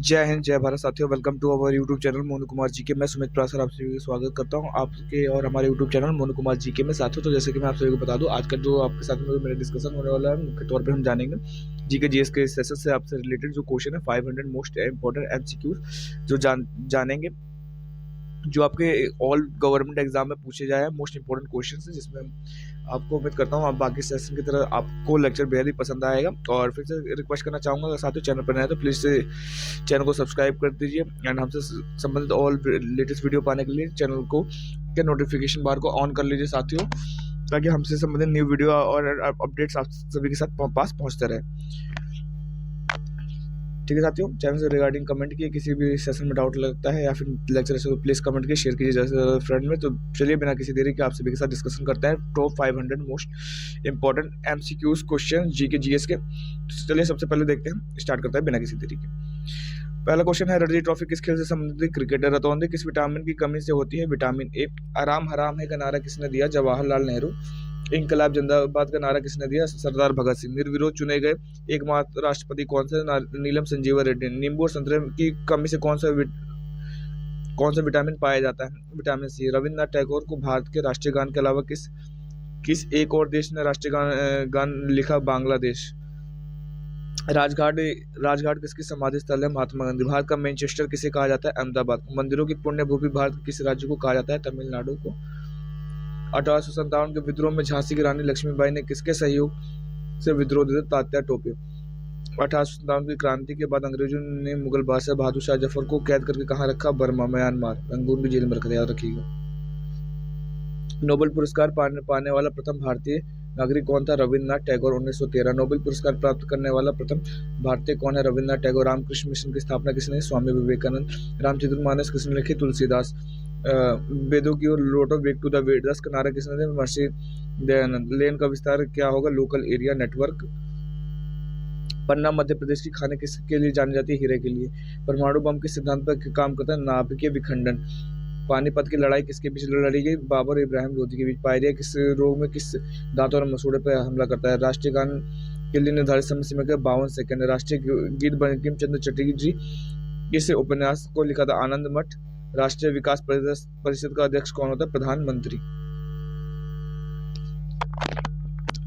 जय हिंद, जय भारत साथियों। Welcome to our YouTube channel Monu Kumar ji के। मैं सुमित प्रासर आप सभी का स्वागत करता हूं आपके और हमारे यूट्यूब चैनल मोनू कुमार जी के में। साथियों, तो जैसे कि मैं आप सभी को बता दूं, आज का जो आपके साथ में मेरा डिस्कशन होने वाला है, मुख्य तौर पे हम जानेंगे जी के जीएस के सेशन से आपसे रिलेटेड जो क्वेश्चन है 500 मोस्ट इंपॉर्टेंट एमसीक्यूज जो जानेंगे, जो आपके ऑल गवर्नमेंट एग्जाम में पूछे जाए मोस्ट इंपोर्टेंट क्वेश्चन है, जिसमें आपको उम्मीद करता हूँ आप बाकी सेशन की तरह आपको लेक्चर बेहद ही पसंद आएगा। और फिर से रिक्वेस्ट करना चाहूँगा, अगर साथियों चैनल पर नए हैं तो प्लीज़ से चैनल को सब्सक्राइब कर दीजिए एंड हमसे संबंधित ऑल लेटेस्ट वीडियो पाने के लिए चैनल को के नोटिफिकेशन बार को ऑन कर लीजिए साथियों, ताकि हमसे संबंधित न्यू वीडियो और अपडेट्स आप सभी के साथ पास पहुँचते रहे। ठीक है साथियों, चैनल से रिगार्डिंग कमेंट किए, किसी भी सेशन में डाउट लगता है या फिर लेक्चर से, तो प्लीज़ कमेंट किए, शेयर कीजिए जैसे फ्रेंड में। तो चलिए बिना किसी देरी के आप सभी के साथ डिस्कशन करते हैं top 500 most important MCQs question G K GS के। तो चलिए सबसे पहले देखते हैं, स्टार्ट करते हैं बिना किसी देरी के। पहला क्वेश्चन है, रणजी ट्रॉफी किस खेल से संबंधित क्रिकेटर रतौंधी किस विटामिन की कमी से होती है? Vitamin A. आराम हराम है का नारा किसने दिया? जवाहरलाल नेहरू। इनकलाब जिंदाबाद का नारा किसने दिया? सरदार भगत सिंह। निर्विरोध चुने गए एकमात्र राष्ट्रपति कौन से? नीलम संजीवा रेड्डी। नींबू और संतरे की कमी से कौन सा विटामिन पाया जाता है? Vitamin C. रविन्द्रनाथ टैगोर को भारत के राष्ट्रीय गान के अलावा किस किस एक और देश ने राष्ट्रीय गान लिखा? बांग्लादेश। राजघाट राजघाट किसकी समाधि स्थल है? महात्मा गांधी। भारत का मैनचेस्टर किसे कहा जाता है? अहमदाबाद। मंदिरों की पुण्य भूमि भारत के किस राज्य को कहा जाता है? तमिलनाडु को। 1857 के विद्रोह में झांसी की रानी लक्ष्मीबाई ने किसके सहयोग से विद्रोह दिया? तात्या टोपे। 1857 की क्रांति के बाद अंग्रेजों ने मुगल बादशाह बहादुर शाह जफर को कैद करके कहाँ रखा? बर्मा, म्यांमार, रंगून की जेल में रखा, याद रखिएगा। नोबेल पुरस्कार पाने वाला प्रथम भारतीय नागरिक कौन था? रविन्द्रनाथ टैगोर। 1913। नोबेल पुरस्कार प्राप्त करने वाला प्रथम भारतीय कौन है? रविन्द्रनाथ टैगोर। रामकृष्ण मिशन की स्थापना किसने? स्वामी विवेकानंद। रामचरितमानस किसने लिखी? तुलसीदास। वेदों की ओर लौटो, बैक टू द वेदस का नारा किसने दिया? महर्षि दयानंद। लेन का विस्तार क्या होगा? Local area network. Panna Madhya Pradesh की खाने किसके लिए जानी जाती है? हीरे के लिए। परमाणु बम किस सिद्धांत पर काम करता है? नाभिकीय विखंडन। पानीपत की लड़ाई किसके बीच लड़ी गई? बाबर और इब्राहिम लोधी के बीच। पायरिया किस रोग में किस दांत और मसूड़े पर हमला करता है? राष्ट्रीय गान के लिए निर्धारित समय सीमा के 52 सेकंड। राष्ट्रीय गीत बंकिम चंद्र चटर्जी जी इस उपन्यास को लिखा था? आनंद मठ। राष्ट्रीय विकास परिषद का अध्यक्ष कौन होता है? प्रधानमंत्री।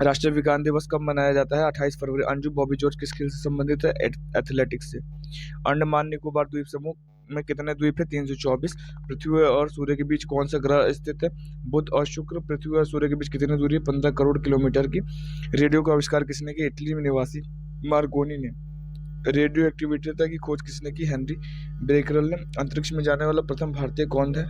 राष्ट्रीय विज्ञान दिवस कब मनाया जाता है? 28 फरवरी। अंजू बॉबी जॉर्ज किस खेल से संबंधित है? एथलेटिक्स से। अंडमान निकोबार द्वीप समूह में कितने द्वीप है? 324। पृथ्वी और सूर्य के बीच कौन सा ग्रह स्थित है? बुध और शुक्र। पृथ्वी और सूर्य के बीच कितनी दूरी है? 15 करोड़ किलोमीटर की। रेडियो का आविष्कार किसने किया? इटली में निवासी मार्कोनी ने। रेडियो एक्टिविटी की खोज किसने की? हेनरी बेकरल ने। अंतरिक्ष में जाने वाला प्रथम भारतीय कौन है?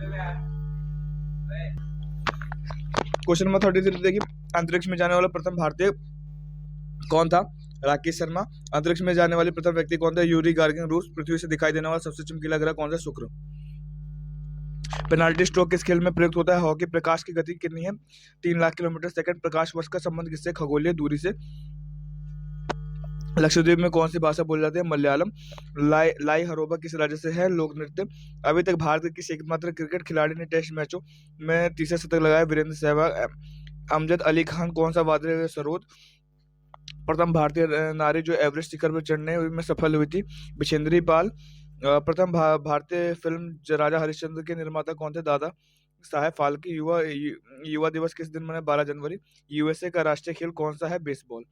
क्वेश्चन नंबर 33 देखिए, अंतरिक्ष में जाने वाला प्रथम भारतीय कौन था? राकेश शर्मा। अंतरिक्ष में जाने वाले प्रथम व्यक्ति कौन था? यूरी गार्गिन, रूस। पृथ्वी से दिखाई देने वाला सबसे चमकीला ग्रह कौन सा? शुक्र। पेनाल्टी स्ट्रोक किस खेल में प्रयुक्त होता है? हॉकी। प्रकाश की गति कितनी है? 3 लाख किलोमीटर सेकंड। प्रकाश वर्ष का संबंध किससे? खगोलीय दूरी से। लक्षद्वीप में कौन सी भाषा बोली जाती है? मलयालम। लाई हरोबा किस राज्य से है? लोक नृत्य। अभी तक भारत के किस एकमात्र क्रिकेट खिलाड़ी ने टेस्ट मैचों में तीसरा शतक लगाया? वीरेंद्र सहवाग। अमजद अली खान कौन सा वाद्य सरोद? प्रथम भारतीय नारी जो एवरेस्ट शिखर पर चढ़ने में सफल हुई थी? बिशेंद्री पाल। प्रथम भारतीय फिल्म राजा हरिश्चंद्र के निर्माता कौन थे? दादा साहेब फाल्के। युवा दिवस किस दिन मनाया? 12 जनवरी। यूएसए का राष्ट्रीय खेल कौन सा है? बेसबॉल।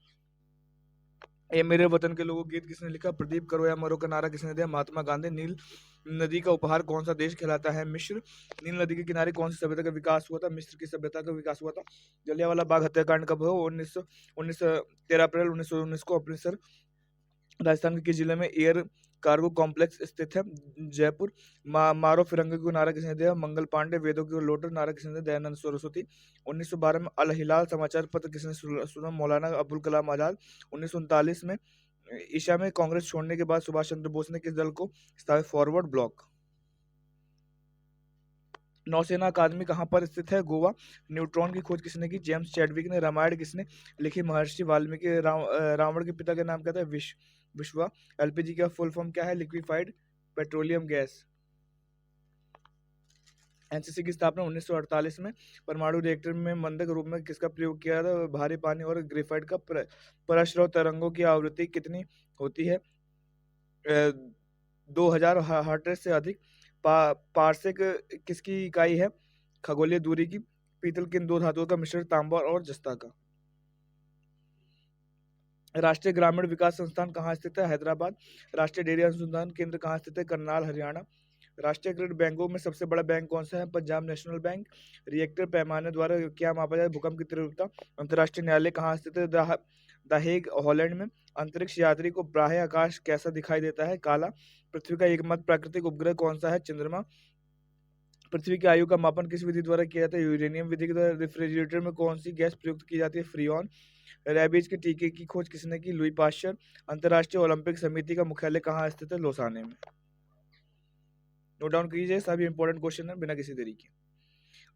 ये मेरे वतन के लोगों गीत किसने लिखा? प्रदीप करो या मरो का नारा किसने दिया? महात्मा गांधी। नील नदी का उपहार कौन सा देश कहलाता है? मिस्र। नील नदी के किनारे कौन सी सभ्यता का विकास हुआ था? मिस्र की सभ्यता का विकास हुआ था। जलियांवाला बाग हत्याकांड कब हुआ? 13 अप्रैल 1919 को अमृतसर राजस्थान के किस जिले में एयर कार्गो कॉम्प्लेक्स स्थित है? जयपुर। मारो फिरंगी को नारा किसने दिया? मंगल पांडे। वेदों की लोटर नारा किसने दिया? दयानंद सरस्वती। 1912 में अल हिलाल समाचार पत्र किसने सुना? मौलाना अबुल कलाम आजाद। 1939 में ईशा में कांग्रेस छोड़ने के बाद सुभाष चंद्र बोस ने किस दल को स्थापित? Forward block. नौसेना अकादमी कहाँ पर स्थित है? गोवा। न्यूट्रॉन की खोज किसने की? जेम्स चैडविक ने। रामायण किसने लिखी? महर्षि वाल्मीकि। रावण के पिता का नाम क्या था? विश्वा। एलपीजी का फुल फॉर्म क्या है? Liquefied petroleum gas. एनसीसी की स्थापना 1948 में। परमाणु रिएक्टर में मंदक रूप में किसका प्रयोग किया था? भारी पानी और ग्रेफाइट का। प्रस्रव तरंगों की आवृत्ति कितनी होती है? 2000 हर्ट्ज से अधिक। पारसेक किसकी इकाई है? खगोलीय दूरी की। पीतल किन दो धातुओं का मिश्रण, तांबा और जस्ता का? राष्ट्रीय ग्रामीण विकास संस्थान कहाँ स्थित है? हैदराबाद। राष्ट्रीय डेयरी अनुसंधान केंद्र कहाँ स्थित है? करनाल, हरियाणा। राष्ट्रीयकृत बैंकों में सबसे बड़ा बैंक कौन सा है? Punjab national bank. रिएक्टर पैमाने द्वारा क्या मापा जाए भूकंप की तीव्रता? अंतर्राष्ट्रीय न्यायालय कहाँ स्थित है? द हेग, हॉलैंड में। अंतरिक्ष यात्री को बाह्य आकाश कैसा दिखाई देता है? काला। पृथ्वी का एकमात्र प्राकृतिक उपग्रह कौन सा है? चंद्रमा। पृथ्वी की आयु का मापन किस विधि द्वारा किया जाता है? यूरेनियम विधि के द्वारा। रेफ्रिजरेटर में कौन सी गैस प्रयुक्त की जाती है? फ्रीऑन। रेबीज के टीके की खोज किसने की? Louis Pasteur. अंतर्राष्ट्रीय ओलंपिक समिति का मुख्यालय कहाँ स्थित है? लोसाने में। नोट डाउन कीजिए, सभी इंपॉर्टेंट क्वेश्चन है बिना किसी देरी के।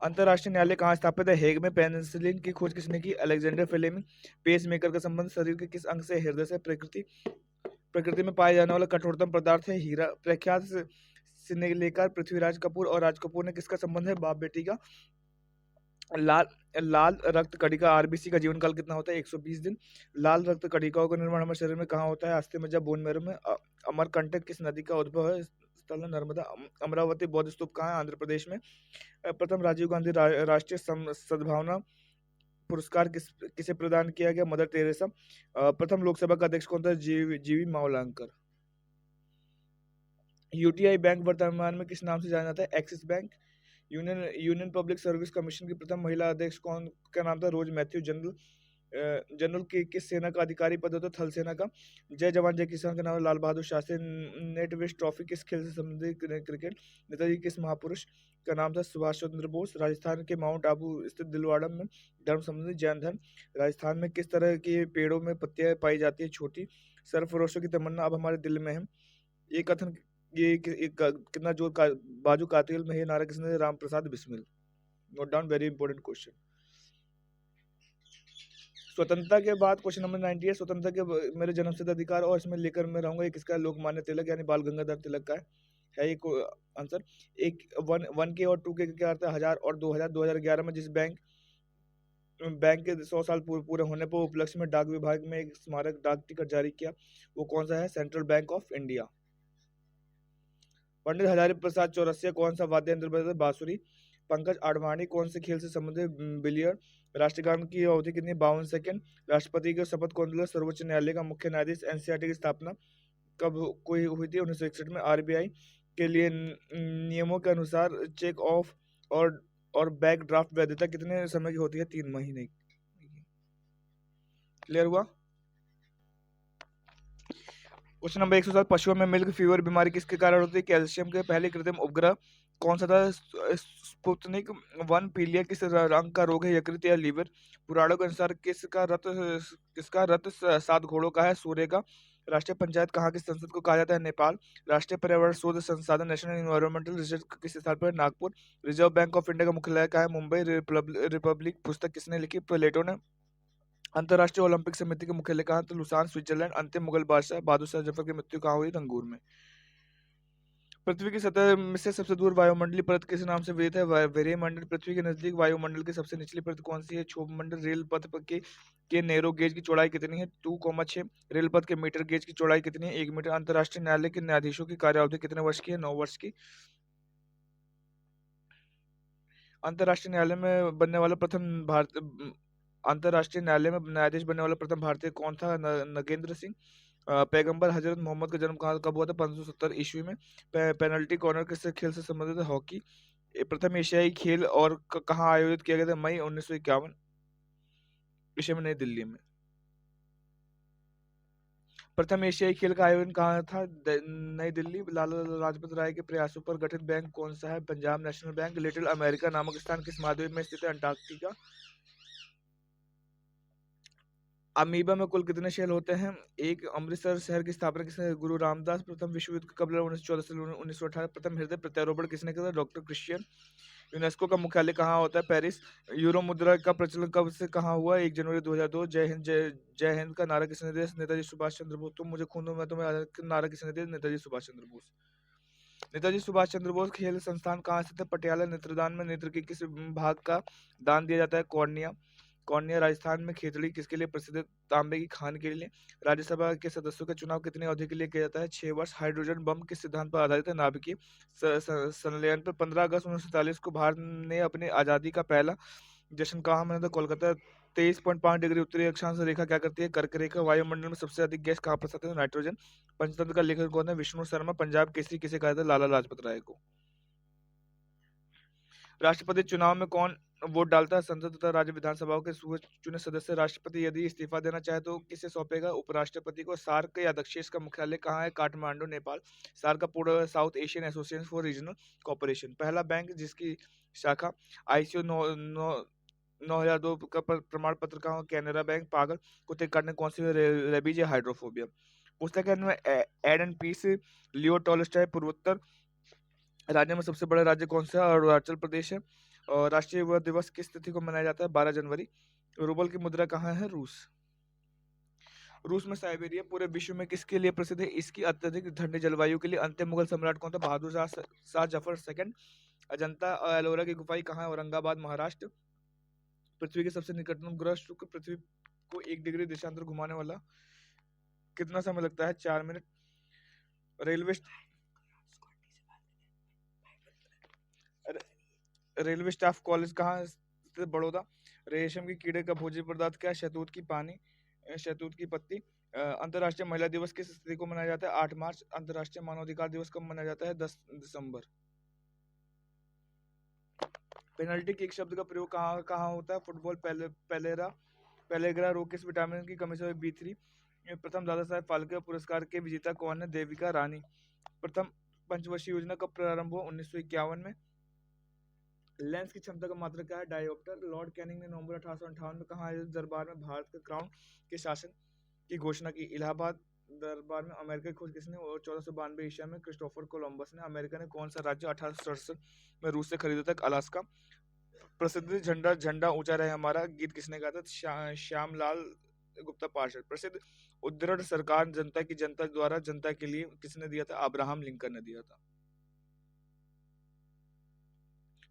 अंतर्राष्ट्रीय न्यायालय कहाँ स्थापित है? हेग में। पेनिसिलिन की खोज किसने की? Alexander Fleming. पेस मेकर का संबंध शरीर के किस अंग से? हृदय से। प्रकृति में पाए जाने वाला कठोरतम पदार्थ है हीरा। प्रख्यात सिनेलेकार पृथ्वीराज कपूर और राज कपूर ने किसका संबंध है? बाप बेटी का। लाल लाल रक्त कणिका आरबीसी का जीवन काल कितना होता है? 120 दिन। लाल रक्त कणिकाओं का निर्माण हमारे शरीर में कहाँ होता है? अस्थि मज्जा, बोन मैरो में। अमरकंटक किस नदी का उद्भव है? स्थल है नर्मदा। अमरावती बौद्ध स्तूप कहाँ है? आंध्र प्रदेश में। प्रथम राजीव गांधी राष्ट्रीय सद्भावना पुरस्कार किसे प्रदान किया गया? Mother Teresa. प्रथम लोकसभा का अध्यक्ष कौन था? जीवी मावलंकर। यूटीआई बैंक वर्तमान में किस नाम से जाना जाता है? Axis bank. Union public service commission की प्रथम महिला अध्यक्ष कौन का नाम था? रोज मैथ्यू। जनरल की किस सेना का अधिकारी पद होता? थल सेना का। जय जवान जय किसान का नाम Lal Bahadur Shastri. Net waste trophy किस खेल से संबंधित? क्रिकेट। नेताजी किस महापुरुष का नाम था? सुभाष चंद्र बोस। राजस्थान के माउंट आबू स्थित दिलवाड़ा में धर्म संबंधी जैन धर्म। राजस्थान में किस तरह के पेड़ों में पत्तियां पाई जाती है? छोटी। सरफरोशों की तमन्ना अब हमारे दिल में है। ये कथन कितना जोर का बाजू कातिल में, ये नारा किसने दिया? Ram Prasad Bismil. Note down, very important question. स्वतंत्रता के बाद क्वेश्चन नंबर 90 है। स्वतंत्रता के मेरे जन्मसिद्ध अधिकार और इसमें लेकर मैं रहूंगा, ये किसका है? लोकमान्य तिलक यानी बाल गंगाधर तिलक का है ये आंसर। एक वन के और टू के क्या अर्थ है? 1000 और 2000। 2011 में जिस बैंक के 100 साल पूरे होने पर उपलक्ष्य में डाक विभाग में एक स्मारक डाक टिकट जारी किया, वो कौन सा है? Central Bank of India. Pandit Hazari Prasad Chaurasia कौन सा वाद्य यंत्र बजाते? बांसुरी। पंकज आडवाणी कौन से खेल से संबंधित? बिलियर्ड। राष्ट्रगान की अवधि कितनी? 52 सेकंड। राष्ट्रपति का शपथ कौन दिला? सर्वोच्च न्यायालय का मुख्य न्यायाधीश। एनसीईआरटी की स्थापना कब कोई हुई थी? 1961 में। आरबीआई के लिए नियमों के अनुसार चेक ऑफ और बैक ड्राफ्ट वैधता कितने समय की होती है? 3 महीने की। क्लियर हुआ? Question number 107। पशुओं में मिल्क फीवर बीमारी किसके कारण होती है? कैल्शियम के। पहले कृत्रिम उपग्रह कौन सा था? स्पुतनिक 1। पीलिया किस रंग का रोग है? यकृत या लीवर। पुराणों के अनुसार किसका रथ 7 घोड़ों का है? सूर्य का। राष्ट्रीय पंचायत कहाँ की संसद को कहा जाता है? नेपाल। राष्ट्रीय पर्यावरण शोध संसाधन नेशनल इन्वायरमेंटल रिसर्च किस स्थान पर है? Nagpur. Reserve bank of India का मुख्यालय कहाँ है? मुंबई। रिपब्लिक पुस्तक किसने लिखी? प्लेटो ने। अंतर्राष्ट्रीय ओलंपिक समिति के मुख्यालय कहाँ था? Lausanne, Switzerland. अंतिम मुगल बादशाह बहादुर शाह जफर की मृत्यु कहाँ हुई? रंगूर में। पृथ्वी की सतह में से सबसे दूर वायुमंडलीय परत किस नाम से विदित है? वरीय मंडल। पृथ्वी के नजदीक वायुमंडल की सबसे निचली परत कौन सी है? क्षोभ मंडल। रेल पथ के नैरो गेज की चौड़ाई कितनी है? 2,6। रेल पथ के मीटर गेज की चौड़ाई कितनी है? 1 मीटर। अंतर्राष्ट्रीय न्यायालय के न्यायाधीशों की कार्यावधि कितने वर्ष की है? 9 वर्ष की। अंतर्राष्ट्रीय न्यायालय में बनने वाला प्रथम भारत अंतर्राष्ट्रीय न्यायालय में न्यायाधीश बनने वाला प्रथम भारतीय कौन था? नगेंद्र सिंह। पैगंबर हजरत मोहम्मद का जन्म कब हुआ था? 570 ईस्वी में। पेनल्टी कॉर्नर किस खेल से संबंधित है? हॉकी। प्रथम एशियाई खेल और कहाँ आयोजित किया गया था? मई 1951 ईस्वी में, नई दिल्ली में। प्रथम एशियाई खेल का आयोजन कहाँ था? नई दिल्ली। लाला लाजपत राय के प्रयासों पर गठित बैंक कौन सा है? Punjab national bank. Little America नामक स्थान किस महाद्वीप में स्थित है? अंटार्कटिका। अमीबा में कुल कितने शेल होते हैं? एक। अमृतसर शहर की स्थापना किसने? गुरु रामदास। प्रथम विश्व युद्ध कब लड़ा? 1914 से 1918। प्रथम हृदय प्रत्यारोपण किसने किया? Doctor Christian. यूनेस्को का मुख्यालय कहाँ होता है? पेरिस। यूरो मुद्रा का प्रचलन कब से कहाँ हुआ? 1 जनवरी 2002। जय हिंद जय हिंद का नारा किसने दिया? नेताजी सुभाष चंद्र बोस। तुम मुझे खून दो मैं तुम्हें आजाद का नारा किसने दिया? नेताजी सुभाष चंद्र बोस। नेताजी सुभाष चंद्र बोस खेल संस्थान कहाँ स्थित है? पटियाला। नेत्रदान में नेत्र के किस भाग का दान दिया जाता है? कॉर्निया। कौन्या राजस्थान में खेतड़ी किसके लिए प्रसिद्ध है? तांबे की खान के लिए। राज्यसभा के सदस्यों का चुनाव कितनी अवधि के लिए किया जाता है? 6 वर्ष। हाइड्रोजन बम किस सिद्धांत पर आधारित है? नाभिकीय संलयन पर 15 अगस्त 1947 को भारत ने अपनी आज़ादी का पहला जश्न कहाँ मनाया था? कोलकाता। 23.5 डिग्री उत्तरी अक्षांश रेखा क्या करती है? कर्क रेखा। वायुमंडल में सबसे अधिक गैस कहाँ प्रसारित है? नाइट्रोजन। पंचतंत्र का लेखक कौन है? विष्णु शर्मा। पंजाब केसरी किसे कहा था? लाला लाजपत राय को। राष्ट्रपति चुनाव में कौन वोट डालता है? संसद तथा राज्य विधानसभाओं के चुने सदस्य। राष्ट्रपति यदि इस्तीफा देना चाहे तो किसे सौंपेगा? उपराष्ट्रपति को। सार्क या दक्षेश का मुख्यालय कहाँ है? काठमांडू, नेपाल। सार्क का पूर्ण south Asian association for regional cooperation. पहला बैंक जिसकी शाखा ICO 9002 का प्रमाण पत्र कहाँ? कैनरा बैंक। पागल कुत्ते काटने कौन सी रेबीज या हाइड्रोफोबिया। पुस्तक में एड एंड पीस लियो टॉलस्टॉय। पूर्वोत्तर राज्य में सबसे बड़ा राज्य कौन सा है? अरुणाचल प्रदेश है। और राष्ट्रीय युवा दिवस किस तिथि को मनाया जाता है? 12 जनवरी। रूबल की मुद्रा कहाँ है? रूस। रूस में साइबेरिया पूरे विश्व में किसके लिए प्रसिद्ध है? इसकी अत्यधिक ठंडी जलवायु के लिए। अंतिम मुगल सम्राट कौन था? बहादुर शाह जफर सेकंड। अजंता एलोरा की गुफाएं कहाँ है? औरंगाबाद, महाराष्ट्र। पृथ्वी के सबसे निकटतम ग्रह शुक्र पृथ्वी को 1 डिग्री देशांतर घुमाने वाला कितना समय लगता है? 4 मिनट। रेलवे स्टाफ कॉलेज कहाँ स्थित? बड़ौदा। रेशम के कीड़े का भोज्य पदार्थ क्या है? शहतूत की पानी, शहतूत की पत्ती। अंतर्राष्ट्रीय महिला दिवस किस तिथि को मनाया जाता है? 8 मार्च। अंतर्राष्ट्रीय मानवाधिकार दिवस कब मनाया जाता है? 10 दिसंबर। पेनल्टी किक शब्द का प्रयोग कहाँ कहाँ होता है? फुटबॉल। पेलेग्रा रोग किस विटामिन की कमी से? B3। प्रथम दादा साहेब फाल्के पुरस्कार के विजेता कौन है? देविका रानी। प्रथम पंचवर्षीय योजना कब प्रारंभ हुआ? 1951 में। लेंस की क्षमता का मात्रक क्या है? डायोप्टर। लॉर्ड कैनिंग ने नवंबर 1858 में कहा दरबार में भारत के क्राउन के शासन की घोषणा की? इलाहाबाद दरबार में। अमेरिका की खोज किसने? 1492 ईसा में क्रिस्टोफर कोलंबस ने। अमेरिका ने कौन सा राज्य 1867 में रूस से खरीदा था? अलास्का। प्रसिद्ध झंडा ऊंचा रहे हमारा गीत किसने गाया था? श्यामलाल गुप्ता पार्षद। प्रसिद्ध उद्धरण सरकार जनता की जनता द्वारा जनता के लिए किसने दिया था? अब्राहम लिंकन ने दिया था।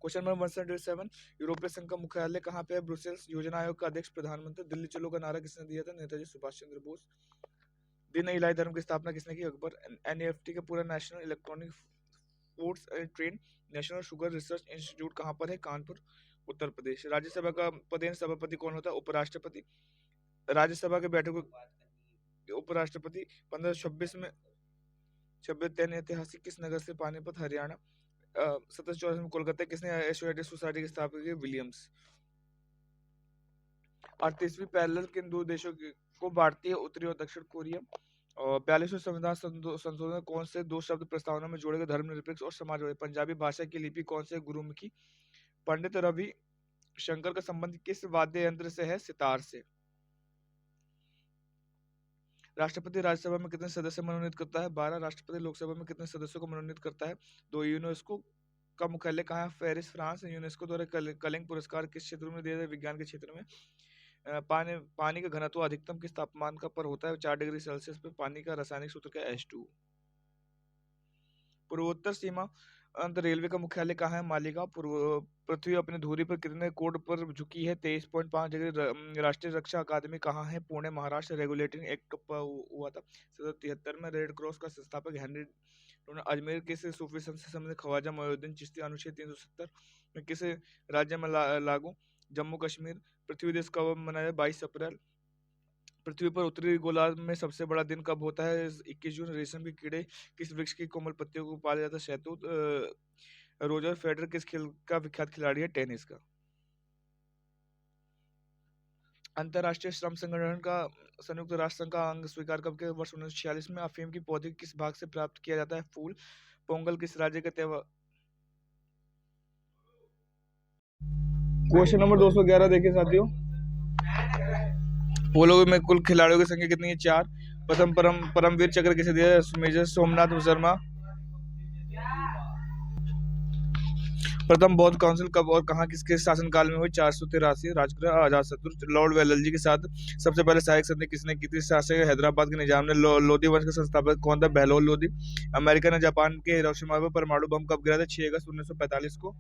Question number 177। यूरोपीय संघ का मुख्यालय कहाँ पे है? ब्रुसेल्स। योजना आयोग का अध्यक्ष प्रधानमंत्री। दिल्ली चलो का नारा किसने दिया था? नेताजी सुभाष चंद्र बोस। दिन इलाही धर्म की स्थापना किसने की? अकबर। NEFT का पूरा national electronic foods and trade national sugar research institute कहाँ पर है? कानपुर, उत्तर प्रदेश। राज्यसभा का पदेन सभापति कौन होता है? उपराष्ट्रपति। राज्यसभा के बैठक उपराष्ट्रपति 1526 में 26 ऐतिहासिक किस नगर से? पानीपत, हरियाणा। 1784 में कोलकाता किसने एशियाटिक सोसाइटी की स्थापना की? विलियम्स। 38वीं पैरेलल किन दो देशों को बांटती है? उत्तरी और दक्षिण कोरिया। और 42वें संविधान संशोधन में कौन से 2 शब्द प्रस्तावना में जोड़े गए? धर्मनिरपेक्ष और समाजवादी। पंजाबी भाषा की लिपि कौन से? गुरुमुखी। पंडित रवि शंकर का संबंध किस वाद्य यंत्र से है? सितार से। राष्ट्रपति राज्यसभा में कितने सदस्य मनोनीत करता है? 12। राष्ट्रपति लोकसभा में कितने सदस्यों को मनोनीत करता है? 2। यूनेस्को का मुख्यालय कहाँ है? Paris, France. यूनेस्को द्वारा कलिंग पुरस्कार किस क्षेत्र में दिया जाता है? विज्ञान के क्षेत्र में। पानी का घनत्व अधिकतम किस तापमान का पर होता है? 4 डिग्री सेल्सियस पे। पानी का रासायनिक सूत्र क्या है? H2। पूर्वोत्तर सीमा अंत रेलवे का मुख्यालय कहाँ है? मालेगांव। पृथ्वी अपनी धुरी पर कितने कोण पर झुकी है? 23.5 डिग्री। राष्ट्रीय रक्षा अकादमी कहाँ है? पुणे, महाराष्ट्र। रेगुलेटिंग एक्ट हुआ था 1773 में। रेड क्रॉस का संस्थापक हेनरी। अजमेर किस सूफी संत से संबंधित? ख्वाजा मोइनुद्दीन चिश्ती। अनुच्छेद 370 में किस राज्य में लागू? जम्मू कश्मीर। पृथ्वी दिवस कब मनाया? 22 अप्रैल। पृथ्वी पर उत्तरी गोलार्ध में सबसे बड़ा दिन कब होता है? 21 जून। रेशम के कीड़े किस वृक्ष की कोमल पत्तियों को पाला जाता है? शहतूत। रोजर फेडरर किस खेल का विख्यात खिलाड़ी है? टेनिस का। अंतर्राष्ट्रीय श्रम संगठन का संयुक्त राष्ट्र संघ का अंग स्वीकार कब किया? वर्ष 1946 में। अफीम की पौधे किस भाग से प्राप्त किया जाता है? फूल। पोंगल किस राज्य का त्योहार? क्वेश्चन नंबर 211 देखिए साथियों। पोलो में कुल खिलाड़ियों की संख्या कितनी है? 4। प्रथम परमवीर चक्र किसे दिया? मेजर सोमनाथ शर्मा। प्रथम बौद्ध काउंसिल कब और कहाँ किसके शासनकाल में हुई? 483। राजगृह अजातशत्रु। लॉर्ड वेल्लेस्ली के साथ सबसे पहले सहायक संधि किसने की थी? शासक हैदराबाद के निजाम ने। लोधी वंश का संस्थापक कौन था? बहलोल लोधी। अमेरिका ने जापान के हिरोशिमा पर परमाणु बम कब गिरा था? 6 अगस्त 1945 को।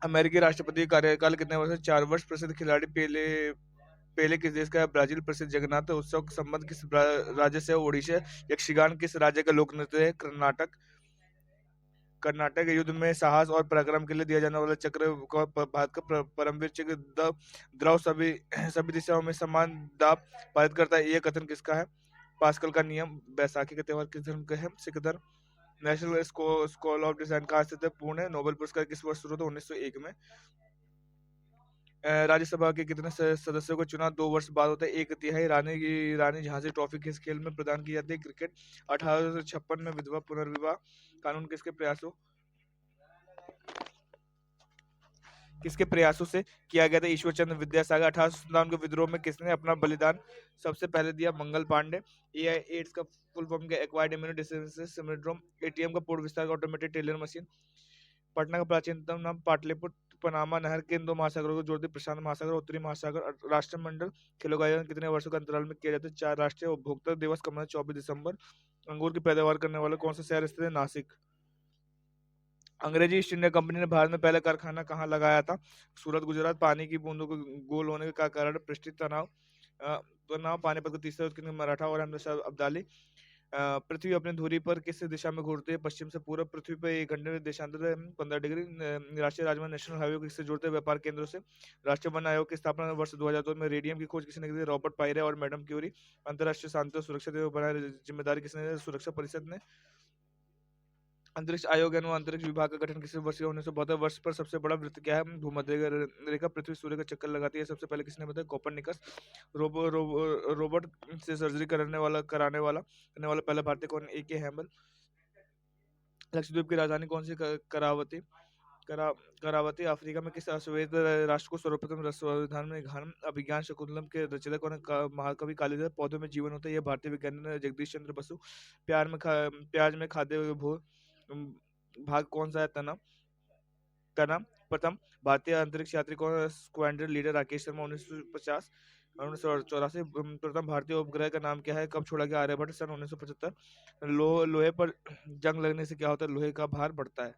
अमेरिकी राष्ट्रपति का कार्यकाल कितने वर्ष है? 4 वर्ष। प्रसिद्ध खिलाड़ी पेले पेले किस देश का है? ब्राजील। प्रसिद्ध जगन्नाथ उत्सव का संबंध किस राज्य से है? ओडिशा। यक्षगान किस राज्य का लोक नृत्य है? कर्नाटक। कर्नाटक के युद्ध में साहस और पराक्रम के लिए दिया जाने वाला चक्र को भारत का परमवीर चक्र द्रव सभी सभी दिशाओं में समान दाब पारित करता है, ये कथन किसका है? पास्कल का नियम। बैसाखी का त्योहार किस धर्म का है? सिख धर्म। नेशनल स्कूल ऑफ डिजाइन कहाँ स्थित है? पुणे। नोबेल पुरस्कार किस वर्ष शुरू हुआ? 1901 में। राज्यसभा के कितने सदस्यों को चुनाव 2 वर्ष बाद होता है? 1/3। रानी झांसी ट्रॉफी किस खेल में प्रदान की जाती है? क्रिकेट। 1856 में विधवा पुनर्विवाह कानून किसके प्रयासों से किया गया था? ईश्वर चंद्र विद्यासागर। 1857 के विद्रोह में किसने अपना बलिदान सबसे पहले दिया? मंगल पांडे। एड्स का फुल फॉर्म क्या? Acquired immuno deficiency syndrome. ATM का पूर्ण विस्तार का ऑटोमेटेड टेलर मशीन। पटना का प्राचीनतम नाम पाटलिपुत्र। पनामा नहर के इन दो महासागरों को जोड़ती प्रशांत महासागर और उत्तरी महासागर। राष्ट्रमंडल खेलों का आयोजन कितने वर्षों के अंतराल में किया जाता है? 4। राष्ट्रीय उपभोक्ता दिवस कब है? 24 दिसंबर। अंगूर की पैदावार करने वाला कौन सा शहर स्थित है? नासिक। अंग्रेजी ईस्ट इंडिया कंपनी ने भारत में पहला कारखाना कहाँ लगाया था? सूरत, गुजरात। पानी की बूंदों को गोल होने का कारण पृष्ठीय तनाव। तनाव। पानीपत को तीसरा युद्ध किसने? मराठा और अहमद शाह अब्दाली। पृथ्वी अपनी धुरी पर किस दिशा में घूमती है? पश्चिम से पूर्व। पृथ्वी पर 1 घंटे में देशांतर 15 डिग्री। राष्ट्रीय राजमार्ग नेशनल हाईवे को किससे जोड़ते हैं? व्यापार केंद्रों से। राष्ट्रीय वन आयोग की स्थापना वर्ष 2002 में। रेडियम की खोज किसने की थी? रॉबर्ट पायरे और मैडम क्यूरी। अंतर्राष्ट्रीय शांति और सुरक्षा दिवस बनाए जिम्मेदारी किसने? सुरक्षा परिषद ने। अंतरिक्ष आयोग एवं अंतरिक्ष विभाग का गठन किस वर्ष? 1972 वर्ष। पर सबसे बड़ा वृत्त क्या है? भूमध्य रेखा। पृथ्वी सूर्य का चक्कर लगाती है सबसे पहले किसने बताया? कोपरनिकस। रोबोट से सर्जरी करने वाला पहला भारतीय कौन? A.K. हैमल। लक्षद्वीप की राजधानी कौन सी? करावती। करावती। अफ्रीका में किस अश्वेत राष्ट्र को सर्वप्रथम संविधान में घन अभिज्ञान शकुंतलम के रचयिता कौन है? महाकवि कालिदास। पौधों में जीवन होता है, यह भारतीय वैज्ञानिक जगदीश चंद्र बसु। प्याज में खाद्य भाग कौन सा है? तना। प्रथम भारतीय अंतरिक्ष यात्री कौन? Squadron leader Rakesh Sharma. 1950। 1984। प्रथम भारतीय उपग्रह का नाम क्या है? कब छोड़ा गया? आर्यभट्ट। सन 1975। लोहे पर जंग लगने से क्या होता है? लोहे का भार बढ़ता है।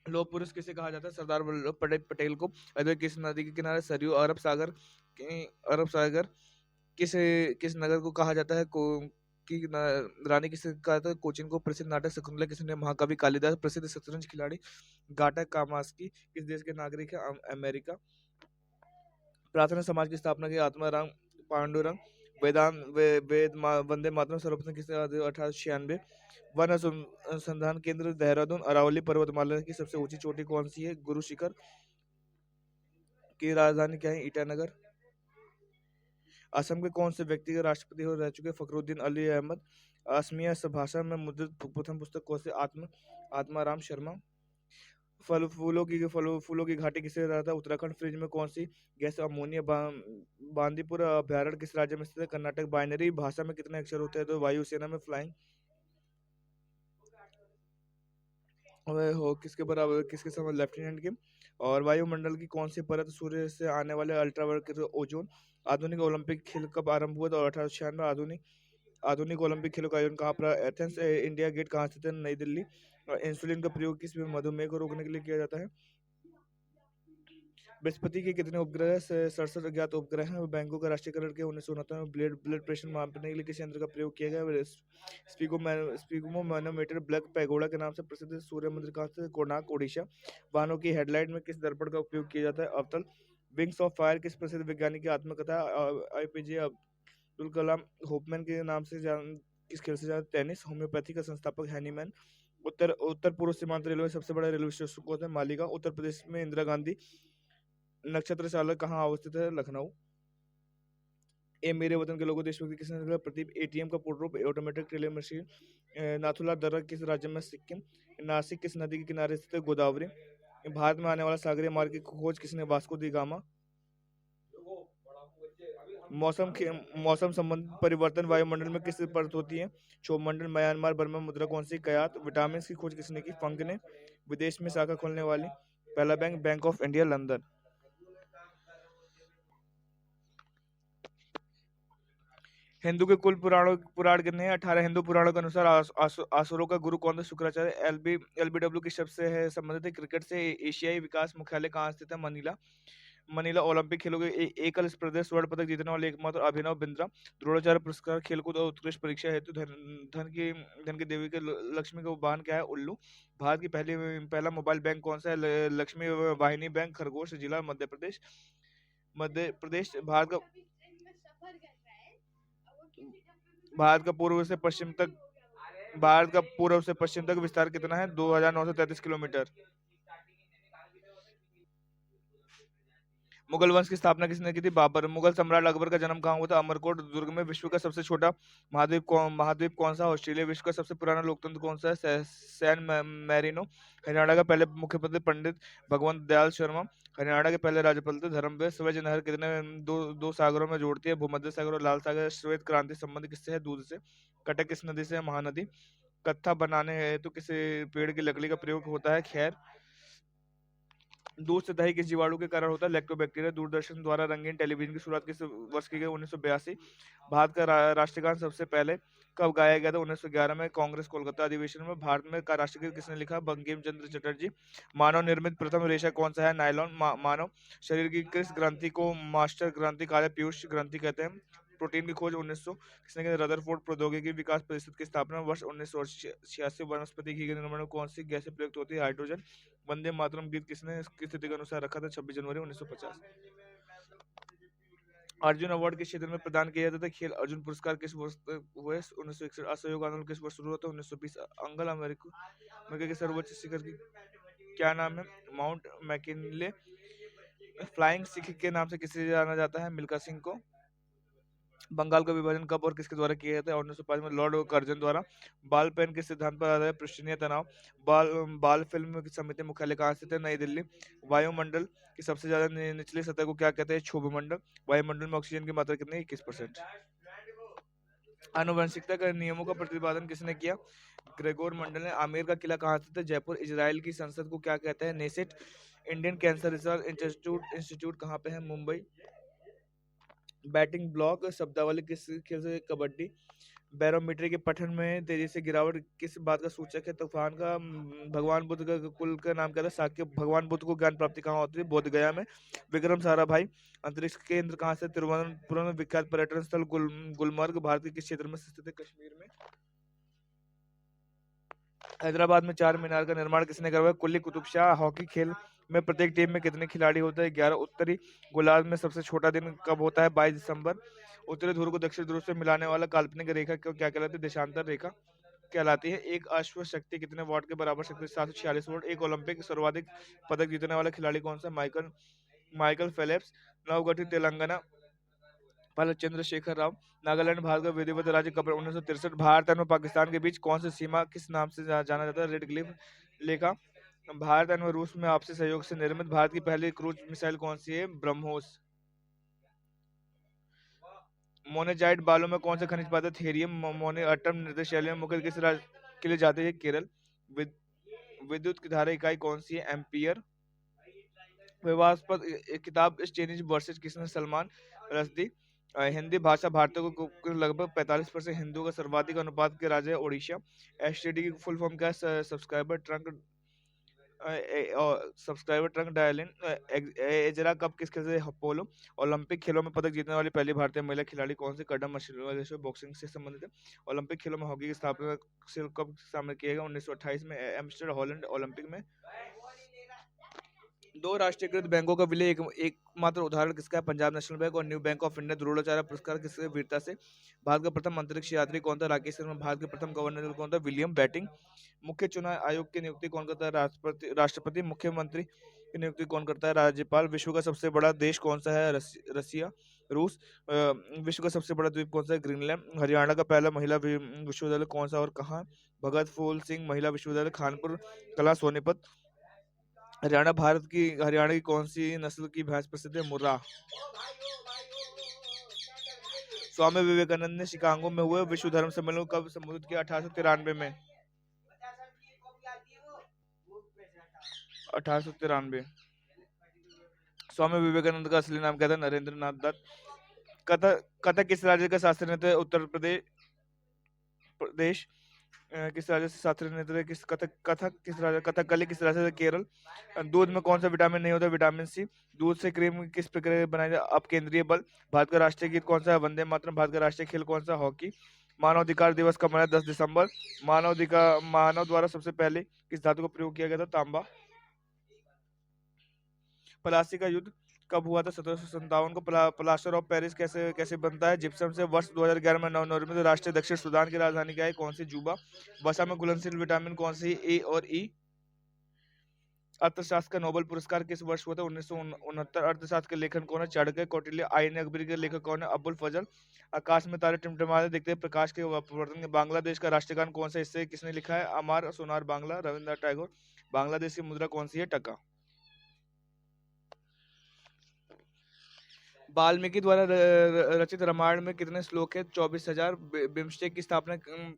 लौह पुरुष किसे कहा जाता है? सरदार वल्लभ पटेल को। अरब किस नदी के किनारे? सरयू। अरब सागर किस किस नगर को कहा जाता है? रानी किसे कहा जाता है? कोचिन को। प्रसिद्ध नाटक शकुंतला किसने? महाकवि कालिदास। प्रसिद्ध शतरंज खिलाड़ी गाटा कामास्की किस देश के नागरिक है? अमेरिका। प्रार्थना समाज की स्थापना की? आत्माराम पांडुरंग। वंदे मातरम सर्वप्रथम किसने? 1896। वन अनुसंधान केंद्र देहरादून। अरावली पर्वतमाला की सबसे ऊंची चोटी कौन सी है? गुरु शिखर। की राजधानी क्या है? ईटानगर। असम के कौन से व्यक्ति के राष्ट्रपति हो रह चुके? फखरुद्दीन अली अहमद। असमिया भाषा में मुद्रित प्रथम पुस्तक कौन से? आत्माराम शर्मा। फूलों की घाटी किसे रहा था? उत्तराखंड। फ्रिज में कौन सी गैस? अमोनिया। बांदीपुर अभ्यारण्य किस राज्य में स्थित है? कर्नाटक। बाइनरी भाषा में कितने अक्षर होते हैं? तो वायुसेना में फ्लाइंग हो किसके बराबर किसके समय? लेफ्टिनेंट के। और वायुमंडल की कौन सी परत सूर्य से आने वाले अल्ट्रावायलेट ओजोन? आधुनिक ओलंपिक खेल कब आरंभ हुआ था? 1896। आधुनिक ओलंपिक खेलों का आयोजन कहाँ पर? एथेंस। इंडिया गेट कहाँ स्थित है? नई दिल्ली। इंसुलिन का प्रयोग किस मधुमेह को रोकने के लिए किया जाता है? बृहस्पति के कितने उपग्रह? 67 अज्ञात उपग्रह हैं। बैंकों का राष्ट्रीयकरण के 1969 में। ब्लड प्रेशर मापने के लिए किस यंत्र का प्रयोग किया गया? स्पिगोमैनोमीटर। ब्लैक पैगोडा के नाम से प्रसिद्ध सूर्य मंदिर कहाँ से? कोणार्क, ओडिशा। वाहनों की हेडलाइट में किस दर्पण का उपयोग किया जाता है? अवतल। विंग्स ऑफ फायर किस प्रसिद्ध वैज्ञानिक की आत्मकथा? APJ अब्दुल कलाम। होपमैन के नाम से किस खेल से जाना? टेनिस। होम्योपैथी का संस्थापक हैनीमैन। उत्तर पूर्व सीमांत रेलवे सबसे बड़ा रेलवे स्टेशन कौन है? मालीगांव। उत्तर प्रदेश में इंदिरा गांधी नक्षत्रशाला कहाँ अवस्थित है? लखनऊ। ए मेरे वतन के लोगों देशभक्ति किसने निकला? प्रदीप। एटीएम का पूर्ण रूप? Automatic teller machine. नाथुला दर्रा किस राज्य में? सिक्किम। नासिक किस नदी के किनारे स्थित है? गोदावरी। भारत में आने वाला सागरीय मार्ग की खोज किसने? वास्को दी गामा। मौसम संबंधित परिवर्तन वायुमंडल में किस परत होती है? क्षोभ मंडल। म्यांमार बर्मा मुद्रा कौन सी? कयात। विटामिन की खोज किसने की? फंक ने। विदेश में शाखा खोलने वाली पहला bank of India, London. Hindu के कुल पुराण कितने हैं? 18 हिंदू पुराणों के अनुसार असुरों का गुरु कौन था? शुक्राचार्य। एलबीडब्ल्यू किस शब्द से है संबंधित है? क्रिकेट से। एशियाई विकास मुख्यालय कहाँ स्थित है? मनीला। मनीला। ओलंपिक खेलों के एकल प्रदेश स्वर्ण पदक जीतने वाले एकमात्र अभिनव बिंद्रा। द्रोणाचार्य पुरस्कार खेलकूद और उत्कृष्ट परीक्षा हेतु धन की देवी के लक्ष्मी का वाहन क्या है? उल्लू। भारत की पहला मोबाइल बैंक कौन सा है? लक्ष्मी वाहिनी बैंक। खरगोश जिला मध्य प्रदेश। भारत का भारत का पूर्व से पश्चिम तक भारत का पूर्व से पश्चिम तक विस्तार कितना है? 2933 किलोमीटर। मुगल वंश की स्थापना किसने की थी? बाबर। मुगल सम्राट अकबर का जन्म कहाँ हुआ था? अमरकोट दुर्ग में। विश्व का सबसे छोटा महाद्वीप कौन सा? ऑस्ट्रेलिया। विश्व का सबसे पुराना लोकतंत्र कौन सा है? San Marino. हरियाणा का पहले मुख्यमंत्री पंडित भगवंत दयाल शर्मा। हरियाणा के पहले राज्यपाल थे धर्मवीर। सवेज नहर कितने दो सागरों में जोड़ती है? भूमध्य सागर और लाल सागर। श्वेत क्रांति संबंध किससे है? दूध से। कटक किस नदी से है? महानदी। कत्था बनाने हेतु किस पेड़ की लकड़ी का प्रयोग होता है? खैर। दूध से दही किस जीवाणु के कारण होता है? लैक्टोबैक्टीरिया। दूरदर्शन द्वारा रंगीन टेलीविजन की शुरुआत किस वर्ष की गई? 1982। भारत का राष्ट्रगान सबसे पहले कब गाया गया था? 1911 में कांग्रेस कोलकाता अधिवेशन में। भारत में का राष्ट्रगीत किसने लिखा? बंकिम चंद्र चटर्जी। मानव निर्मित प्रथम रेशा कौन सा है? नायलॉन। मानव शरीर की किस ग्रंथि को मास्टर ग्रंथि कहा? पीयूष ग्रंथि कहते हैं। प्रोटीन की खोज 1900 किसने की? रदरफोर्ड। प्रौद्योगिकी विकास परिषद की स्थापना वर्ष 1986। वनस्पति घी के निर्माण में कौन सी गैसें प्रयुक्त होती है? हाइड्रोजन। वंदे मातरम गीत किसने किस तिथि के अनुसार रखा था? 26 जनवरी 1950। अर्जुन अवार्ड किस क्षेत्र में प्रदान किया जाता था? खेल। अर्जुन पुरस्कार किस वर्ष हुए? 1961। असहयोग आंदोलन किस वर्ष शुरू हुआ था? 1920। अंगल अमेरिका के सर्वोच्च शिखर की क्या नाम है? Mount McKinley. फ्लाइंग सिख के नाम से किसे जाना जाता है? मिल्खा सिंह को। बंगाल का विभाजन कब और किसके द्वारा किया जाता है? 1905 में लॉर्ड कर्जन द्वारा। बाल पेन के सिद्धांत पर आधारित पृष्ठीय तनाव। बाल फिल्म समिति मुख्यालय कहाँ स्थित है? नई दिल्ली। वायुमंडल की सबसे ज्यादा निचली सतह को क्या कहते हैं? क्षोभमंडल। वायुमंडल में ऑक्सीजन की मात्रा कितनी है? 21%। आनुवंशिकता के नियमों का प्रतिपादन किसने किया? ग्रेगोर मंडल ने। आमेर का किला कहाँ स्थित है? जयपुर। इजराइल की संसद को क्या कहते हैं? Knesset. Indian cancer research institute कहाँ पे है? मुंबई। बैटिंग ब्लॉक शब्दावली किस खेल से? कबड्डी। बैरोमीटर के पठन में तेजी से गिरावट किस बात का सूचक है? तूफान का। भगवान बुद्ध का कुल का नाम क्या था? शाक्य। भगवान बुद्ध को ज्ञान प्राप्ति कहाँ होती है? बोध गया में। विक्रम साराभाई अंतरिक्ष केंद्र कहाँ से? तिरुवनंतपुरम में। विख्यात पर्यटन स्थल गुलमर्ग भारत के किस क्षेत्र में स्थित है? कश्मीर में। हैदराबाद में चार मीनार का निर्माण किसने करवाया? कुली कुतुब शाह। हॉकी खेल में प्रत्येक टीम में कितने खिलाड़ी होते हैं? 11। उत्तरी गोलार्ध में सबसे छोटा दिन कब होता है? 22 दिसंबर। उत्तरी ध्रुव को दक्षिण ध्रुव से मिलाने वाला काल्पनिक रेखा को क्या कहलाती है? देशांतर रेखा कहलाती है। एक अश्व शक्ति कितने वाट के बराबर? शक्ति 746 वाट। एक ओलंपिक सर्वाधिक पदक जीतने वाला खिलाड़ी कौन सा? Michael Michael Phelps. नवगठित तेलंगाना पहले चंद्रशेखर राव। नागालैंड भारत का विधिवत राज्य कब? 1963। भारत एवं पाकिस्तान के बीच कौन सी सीमा किस नाम से जाना जाता है? रेड क्लिफ लेखा। भारत एवं रूस में आपसी सहयोग से निर्मित भारत की पहली क्रूज मिसाइल कौन सी है? ब्रह्मोस। मोनेजाइट बालू में कौन सा खनिज पाते हैं? थेरियम। मोने अटम निर्देशालय में मुख्य किस राज्य के लिए जाते हैं? केरल। विद, विद्युत की धारा इकाई कौन सी है? एम्पियर। विवादास्पद किताब चेनिज वर्सेज किसने? सलमान रश्दी। हिंदी भाषा भारतीयों को लगभग 45% हिंदू का सर्वाधिक अनुपात के राज्य है ओडिशा। एसटीडी की फुल फॉर्म क्या है? Subscriber trunk dialling. Ezra Cup किस खेल से? अपोलो। ओलंपिक खेलों में पदक जीतने वाली पहली भारतीय महिला खिलाड़ी कौन सी? कदम मशीन बॉक्सिंग से संबंधित है। ओलंपिक खेलों में हॉकी की स्थापना कब शामिल किया गया? 1928 में एम्स्टर्डम हॉलैंड ओलंपिक में। दो राष्ट्रीयकृत बैंकों का विलय एकमात्र उदाहरण किसका है? पंजाब नेशनल बैंक और new bank of India. Dronacharya पुरस्कार किसके वीरता से? भारत का प्रथम अंतरिक्ष यात्री कौन था? राकेश शर्मा। भारत के प्रथम गवर्नर जनरल कौन था? William Bentinck. मुख्य चुनाव आयोग की नियुक्ति कौन करता है? राष्ट्रपति। मुख्यमंत्री की नियुक्ति कौन करता है? राज्यपाल। विश्व का सबसे बड़ा देश कौन सा है? रसिया। रूस। विश्व का सबसे बड़ा द्वीप कौन सा है? ग्रीनलैंड। हरियाणा का पहला महिला विश्वविद्यालय कौन सा और कहाँ? भगत फूल सिंह महिला विश्वविद्यालय खानपुर कला सोनीपत। हरियाणा की कौन सी नस्ल की भैंस प्रसिद्ध है? मुर्रा। स्वामी विवेकानंद ने शिकागो में हुए विश्व धर्म सम्मेलन को कब संबोधित किया? 1893 में। 1893। स्वामी विवेकानंद का असली नाम क्या था? नरेंद्र नाथ दत्त। कथक कथक किस राज्य का शास्त्रीय नृत्य है? उत्तर प्रदेश प्रदेश। किस राज्य से शास्त्रीय नृत्य है? किस कथक कथक किस राज्य कथकली किस राज्य से? केरल। दूध में कौन सा विटामिन नहीं होता? Vitamin C. दूध से क्रीम किस प्रकार बनाई जाए? अपकेंद्रीय बल। भारत का राष्ट्रीय गीत कौन सा है? वंदे मातरम। भारत का राष्ट्रीय खेल कौन सा? हॉकी। मानव अधिकार दिवस कब मनाया? 10 दिसंबर। मानव द्वारा सबसे पहले किस धातु का प्रयोग किया गया था? तांबा। प्लासी का युद्ध कब हुआ था? 1757 को। प्लास्टर ऑफ पेरिस कैसे कैसे बनता है? जिप्सम से। वर्ष 2011 में नवनिर्मित राष्ट्रीय दक्षिण सूडान की राजधानी क्या है? कौन सी? जूबा। वसा में घुलनशील विटामिन कौन सी? ए और ई। अर्थशास्त्र का नोबेल पुरस्कार किस वर्ष हुआ था? 1969। अर्थशास्त्र के लेखन कौन है? चाणक्य। कौटिल्य। आईन अकबरी के लेखक कौन है? अबुल फजल। आकाश में तारे टिमटिमाते दिखते हैं, प्रकाश के अपवर्तन। बांग्लादेश का राष्ट्रीय गान कौन सा? इससे किसने लिखा है? अमार सोनार बांग्ला, रविंद्रनाथ टैगोर। बांग्लादेश की मुद्रा कौन सी है? टका। वाल्मीकि द्वारा रचित रामायण में कितने श्लोक है? 24,000। बिम्स्टेक की स्थापना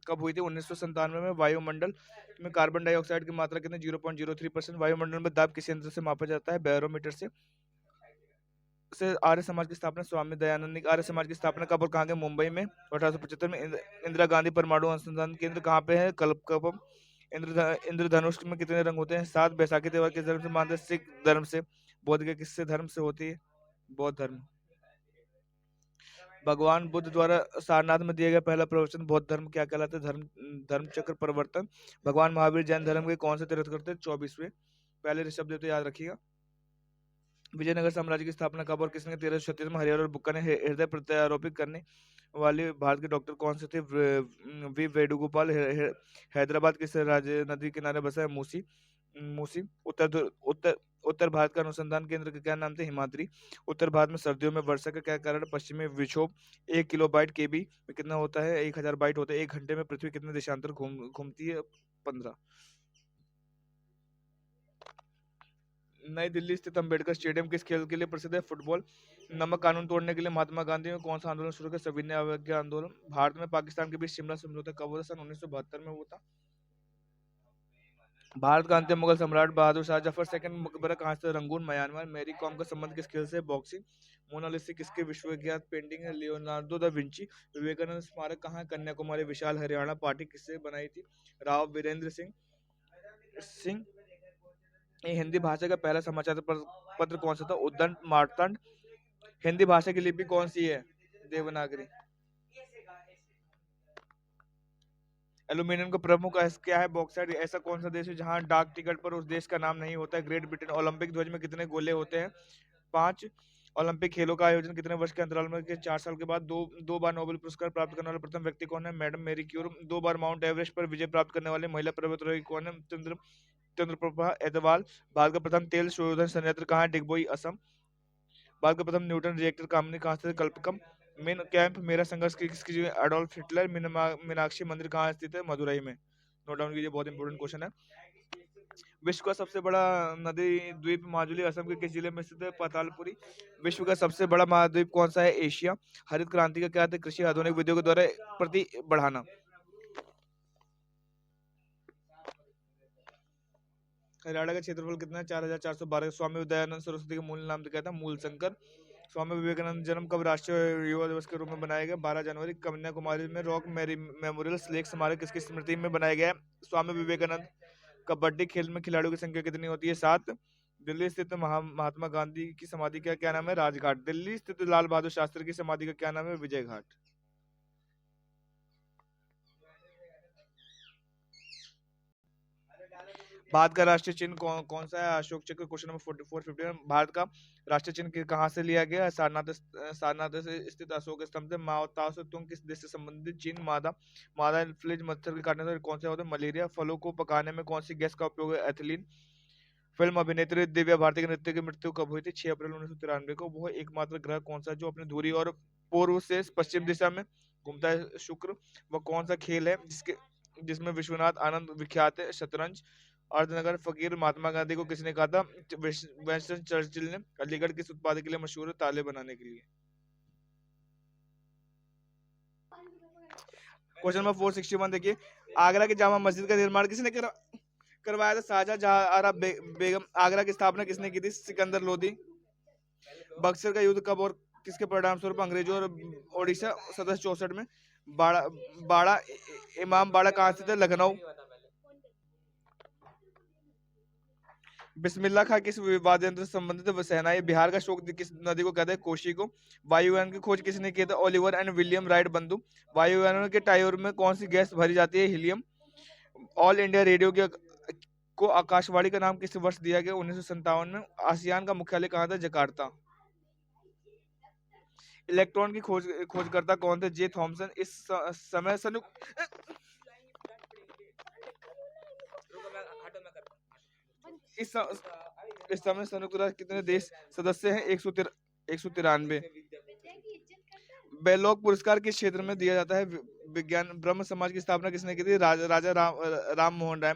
कब हुई थी? 1997 में। वायुमंडल में कार्बन डाइऑक्साइड की मात्रा कितने? 0.03%। वायुमंडल में दाब किस यंत्र से मापा जाता है? बैरोमीटर से आर्य समाज की स्थापना स्वामी दयानंद की। आर्य समाज की स्थापना कब और कहाँ के? मुंबई में। 1875 में। इंदिरा गांधी परमाणु अनुसंधान केंद्र कहाँ पे है? कलकत्ता। इंद्रधनुष में कितने रंग होते हैं? 7। बैसाखी त्योहार किस धर्म से मानते हैं? सिख धर्म से। बौद्ध के किससे धर्म से होती है? बौद्ध धर्म। भगवान बुद्ध द्वारा सारनाथ में दिया गया पहला प्रवचन बौद्ध धर्म क्या कहलाता है? धर्म चक्र परिवर्तन। भगवान महावीर जैन धर्म के कौन से तीर्थ करते हैं? 24वें। पहले ऋषभ देव तो याद रखिएगा। विजयनगर साम्राज्य की स्थापना कब और किसने? 1336 में। हरिहर और बुक्का ने हृदय प्रत्यारोपित करने वाले भारत के डॉक्टर कौन से थे? वी वेणुगोपाल। हैदराबाद किस राज्य नदी किनारे बसा है? मूसी। मूसी। उत्तर भारत का अनुसंधान केंद्र का क्या नाम था? हिमाद्री। उत्तर भारत में सर्दियों में वर्षा का क्या कारण? पश्चिमी विक्षोभ। 1 किलोबाइट केबी में कितना होता है? 1000 बाइट होता है। 1 घंटे में पृथ्वी कितने देशांतर घूमती है? 15। नई दिल्ली स्थित अंबेडकर स्टेडियम किस खेल के लिए प्रसिद्ध है? फुटबॉल। नमक कानून तोड़ने के लिए महात्मा गांधी ने कौन सा आंदोलन शुरू किया? सविनय अवज्ञा आंदोलन। भारत में पाकिस्तान के बीच शिमला समझौता कब हुआ? सन 1972 में हुआ था। भारत का अंतिम मुगल सम्राट बहादुर शाह जफर सेकंड मकबरा कहाँ से? Rangoon, Myanmar. मैरी कॉम का संबंध किस खेल से? बॉक्सिंग। मोनालिसा किसके विश्वविख्यात पेंटिंग है? Leonardo da Vinci. विवेकानंद स्मारक कहाँ है? कन्याकुमारी, विशाल हरियाणा। पार्टी किससे बनाई थी? राव वीरेंद्र सिंह सिंह ये हिंदी भाषा का पहला समाचार पत्र कौन सा था? उद्दंड मार्तंड। हिंदी भाषा की लिपि कौन सी है? देवनागरी। एल्यूमिनियम का प्रमुख क्या है? बॉक्साइट। ऐसा कौन सा देश है जहां डाक टिकट पर उस देश का नाम नहीं होता है? Great Britain. ओलंपिक ध्वज में कितने गोले होते हैं? 5। ओलंपिक खेलों का आयोजन कितने वर्ष के अंतराल में? 4 साल के बाद। दो बार नोबेल पुरस्कार प्राप्त करने वाले प्रथम व्यक्ति कौन है? मैडम मेरी क्यूरी। 2 बार माउंट एवरेस्ट पर विजय प्राप्त करने वाले महिला पर्वतारोही कौन है? चंद्रप्रभा एतवाल। भारत का प्रथम तेल शोधन संयंत्र कहाँ है? डिगबोई, असम। भारत का प्रथम न्यूटन रिएक्टर कंपनी कहाँ से? कल्पकम। मेन कैंप मेरा संघर्ष किसकी जगह? Adolf Hitler. मीनाक्षी मंदिर कहाँ स्थित है? मदुरई में। नोट डाउन कीजिए, बहुत इंपोर्टेंट क्वेश्चन है। विश्व का सबसे बड़ा नदी द्वीप माजुली असम के किस जिले में स्थित है? पातालपुरी। विश्व का सबसे बड़ा महाद्वीप कौन सा है? एशिया। हरित क्रांति का क्या था? कृषि आधुनिक विधियों के द्वारा प्रति बढ़ाना। हरियाणा का क्षेत्रफल कितना है? 4,412। स्वामी दयानंद सरस्वती का मूल नाम क्या था? मूल शंकर। स्वामी विवेकानंद जन्म कब राष्ट्रीय युवा दिवस के रूप में बनाया गया? 12 जनवरी। कन्याकुमारी में रॉक मेमोरियल लेक स्मारक किसकी स्मृति में बनाया गया है? स्वामी विवेकानंद। कबड्डी खेल में खिलाड़ियों की संख्या कितनी होती है? 7। दिल्ली स्थित महात्मा गांधी की समाधि का क्या नाम है? राजघाट। दिल्ली स्थित लाल बहादुर शास्त्री की समाधि का क्या नाम है? विजय घाट। भारत का राष्ट्रीय चिन्ह कौन सा है? अशोक चक्र। Question number 451। भारत का राष्ट्रीय चिन्ह कहाँ से लिया गया? सारनाथ से स्थित अशोक स्तंभ से। माओ से तुम किस देश से संबंधित? चीन। मादा फ्लिज मच्छर के काटने से कौन से होते हैं? मलेरिया। फलों को पकाने में कौन सी गैस का उपयोग है? एथिलीन। फिल्म अभिनेत्री दिव्या भारती के नृत्य की मृत्यु कब हुई थी? 6 अप्रैल 1993 को। वो एकमात्र ग्रह कौन सा जो अपनी धुरी और पूर्व से पश्चिम दिशा में घूमता है? शुक्र। वह कौन सा खेल है जिसमें विश्वनाथ आनंद विख्यात है? शतरंज। अर्धनगर फकीर महात्मा गांधी को किसने कहा था? विंस्टन चर्चिल ने। अलीगढ़ किस उत्पाद के लिए मशहूर है? ताले बनाने के लिए। क्वेश्चन नंबर 461 देखिए, आगरा की जामा मस्जिद का निर्माण किसने करवाया था? शाहजहां बेगम। आगरा की स्थापना किसने की थी? सिकंदर लोदी। बक्सर का युद्ध कब और किसके परिणाम स्वरूप अंग्रेजों और ओडिशा 1764 में बाड़ा बाड़ा इमाम बाड़ा कहाँ स्थित है? लखनऊ। बिस्मिल्लाह खां किस वाद्य यंत्र से संबंधित है? शहनाई। बिहार का शोक किस नदी को कहते हैं? कोशी को। वायुयान की खोज किसने की थी? ओलिवर एंड विलियम राइट बंधु। वायुयानों के टायर में कौन सी गैस भरी जाती है? हीलियम। ऑल इंडिया रेडियो के को आकाशवाणी का नाम किस वर्ष दिया गया? 1957 में। आसियान का मुख्यालय कहाँ था? जकार्ता। इलेक्ट्रॉन की खोजकर्ता कौन थे? J Thomson. इस समय संयुक्त इस इस समय संयुक्त राष्ट्र कितने देश सदस्य हैं? 193। बेलोक पुरस्कार किस क्षेत्र में दिया जाता है? विज्ञान। ब्रह्म समाज की स्थापना किसने की थी? राजा राम मोहन राय।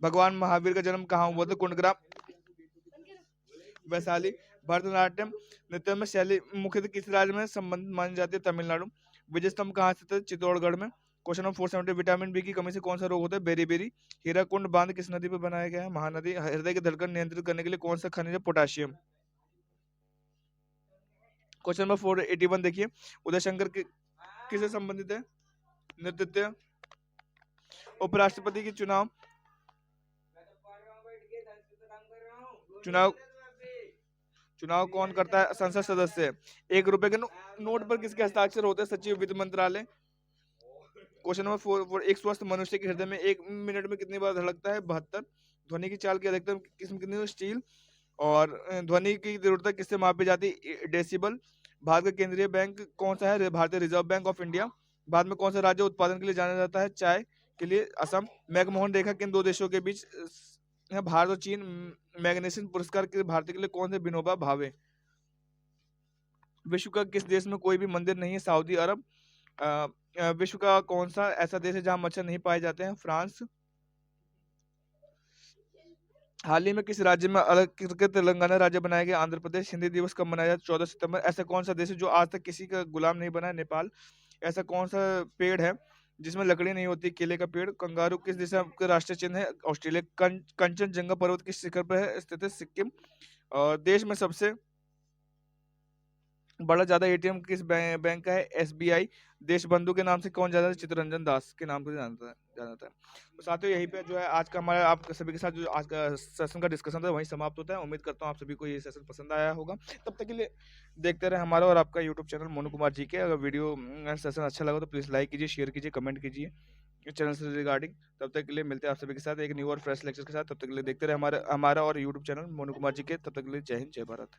भगवान महावीर का जन्म कहाँ हुआ था? कुंडग्राम, वैशाली। भरतनाट्यम नृत्य में शैली मुख्यतः किस राज्य में संबंधित मानी जाती है? तमिलनाडु। विजय स्तंभ कहाँ स्थित है? चित्तौड़गढ़ में। क्वेश्चन नंबर 470, विटामिन बी की कमी से कौन सा रोग होता है? बेरी। हीराकुंड बांध किस नदी पर बनाया गया है? महानदी। हृदय की धड़कन नियंत्रित करने के लिए कौन सा खनिज है? पोटाशियम। क्वेश्चन नंबर 481 देखिए, उदय शंकर किससे संबंधित है? नेतृत्व। उपराष्ट्रपति की चुनाव चुनाव चुनाव कौन करता है? संसद सदस्य। 1 रुपए के नोट पर किसके हस्ताक्षर होते हैं? सचिव, वित्त मंत्रालय। क्वेश्चन नंबर 4, एक स्वस्थ मनुष्य के हृदय में 1 मिनट में कितनी बार धड़कता है? 72। ध्वनि की चाल की अधिकतम किस्म कितनी है? स्टील। और ध्वनि की तीव्रता किससे मापी जाती है? डेसिबल। भारत का केंद्रीय बैंक कौन सा है? भारतीय reserve bank of India. Bharat में कौन सा राज्य उत्पादन के लिए जाना जाता है? चाय के लिए असम। मैकमोहन रेखा किन 2 देशों के बीच है? भारत और चीन। मैग्नेशियस पुरस्कार के भारतीय के लिए कौन थे? विनोबा भावे। विश्व का किस देश में कोई भी मंदिर नहीं है? सऊदी अरब। विश्व का कौन सा ऐसा देश है जहां मच्छर नहीं पाए जाते हैं? फ्रांस। हाल ही में किस राज्य में अलग करके तेलंगाना राज्य बनाया गया? आंध्र प्रदेश। हिंदी दिवस कब मनाया जाता है? 14 सितंबर। ऐसा कौन सा देश है जो आज तक किसी का गुलाम नहीं बना है? नेपाल। ऐसा कौन सा पेड़ है जिसमें लकड़ी नहीं होती? केले का पेड़। कंगारू किस दिशा का राष्ट्रीय चिन्ह है? ऑस्ट्रेलिया। कंचनजंगा पर्वत किस शिखर पर है स्थित है? सिक्किम। और देश में सबसे बड़ा ज्यादा एटीएम किस बैंक का है? एसबीआई। देश बंधु के नाम से कौन जाता है? चित्तरंजन दास के नाम से जानता है। तो साथियों, यहीं पे जो है आज का हमारा आप सभी के साथ जो आज का सेशन का डिस्कशन था वहीं समाप्त होता है। उम्मीद करता हूँ आप सभी को ये सेशन पसंद आया होगा। तब तक के लिए देखते रहे हमारा और आपका यूट्यूब चैनल मोनू कुमार जी के। अगर वीडियो सेशन अच्छा लगा तो प्लीज़ लाइक कीजिए, शेयर कीजिए, कमेंट कीजिए इस चैनल से रिगार्डिंग। तब तक के लिए मिलते हैं आप सभी के साथ एक न्यू और फ्रेश लेक्चर के साथ। तब तक के लिए देखते रहे हमारा और यूट्यूब चैनल मोनू कुमार जी के। तब तक के लिए जय हिंद, जय भारत।